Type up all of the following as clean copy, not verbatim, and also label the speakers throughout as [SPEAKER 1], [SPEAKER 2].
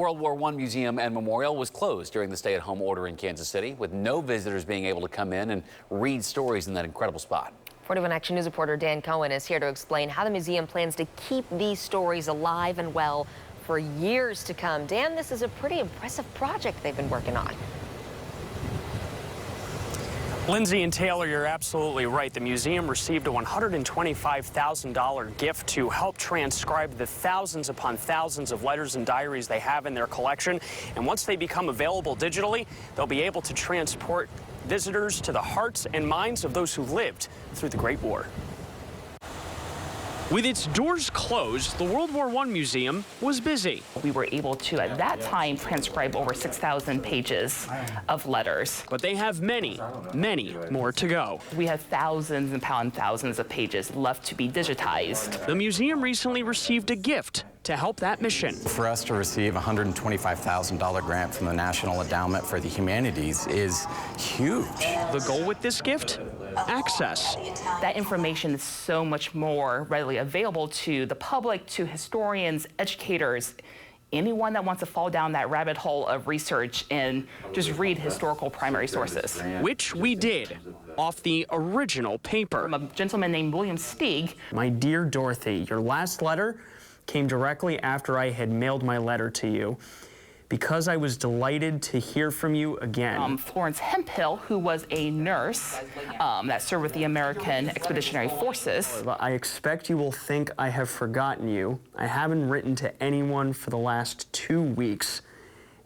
[SPEAKER 1] World War I Museum and Memorial was closed during the stay-at-home order in Kansas City, with no visitors being able to come in and read stories in that incredible spot.
[SPEAKER 2] 41 Action News reporter Dan Cohen is here to explain how the museum plans to keep these stories alive and well for years to come. Dan, this is a pretty impressive project they've been working on.
[SPEAKER 3] Lindsay and Taylor, you're absolutely right. The museum received a $125,000 gift to help transcribe the thousands upon thousands of letters and diaries they have in their collection. And once they become available digitally, they'll be able to transport visitors to the hearts and minds of those who lived through the Great War. With its doors closed, the World War I Museum was busy.
[SPEAKER 4] We were able to, at that time, transcribe over 6,000 pages of letters.
[SPEAKER 3] But they have many, many more to go.
[SPEAKER 4] We have thousands and thousands of pages left to be digitized.
[SPEAKER 3] The museum recently received a gift to help that mission.
[SPEAKER 5] For us to receive a $125,000 grant from the National Endowment for the Humanities is huge.
[SPEAKER 3] The goal with this gift? Access.
[SPEAKER 4] That information is so much more readily available to the public, to historians, educators, anyone that wants to fall down that rabbit hole of research and just read historical primary sources.
[SPEAKER 3] Which we did, off the original paper.
[SPEAKER 4] From a gentleman named William Steig.
[SPEAKER 3] My dear Dorothy, your last letter came directly after I had mailed my letter to you, because I was delighted to hear from you again.
[SPEAKER 4] Florence Hemphill, who was a nurse that served with the American Expeditionary Forces.
[SPEAKER 3] I expect you will think I have forgotten you. I haven't written to anyone for the last 2 weeks.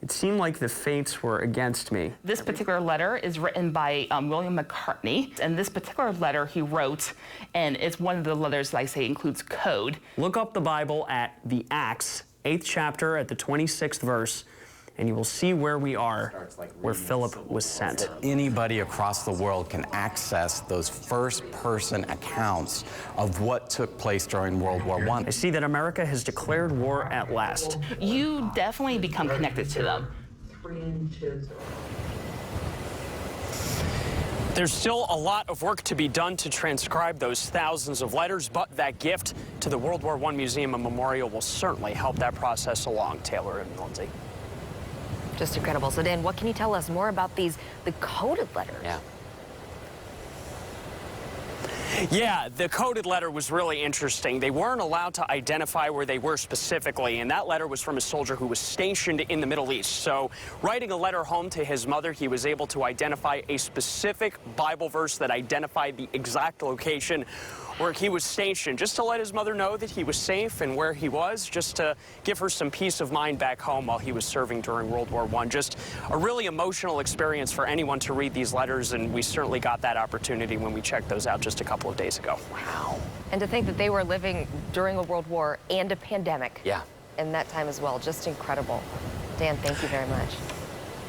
[SPEAKER 3] It seemed like the fates were against me.
[SPEAKER 4] This particular letter is written by William McCartney, and this particular letter he wrote, and it's one of the letters that I say includes code.
[SPEAKER 3] Look up the Bible at the Acts, 8th chapter at the 26th verse, and you will see where we are, where Philip was sent.
[SPEAKER 5] Anybody across the world can access those first-person accounts of what took place during World War I.
[SPEAKER 3] I see that America has declared war at last.
[SPEAKER 4] You definitely become connected to them.
[SPEAKER 3] There's still a lot of work to be done to transcribe those thousands of letters, but that gift to the World War I Museum and Memorial will certainly help that process along. Taylor and Lindsay.
[SPEAKER 2] Just incredible. So Dan, what can you tell us more about the coded letters?
[SPEAKER 3] Yeah, the coded letter was really interesting. They weren't allowed to identify where they were specifically, and that letter was from a soldier who was stationed in the Middle East. So writing a letter home to his mother, he was able to identify a specific Bible verse that identified the exact location where he was stationed, just to let his mother know that he was safe and where he was, just to give her some peace of mind back home while he was serving during World War I. Just a really emotional experience for anyone to read these letters, and we certainly got that opportunity when we checked those out just a couple of days ago.
[SPEAKER 2] Wow. And to think that they were living during a world war and a pandemic.
[SPEAKER 1] Yeah.
[SPEAKER 2] In that time as well. Just incredible. Dan, thank you very much.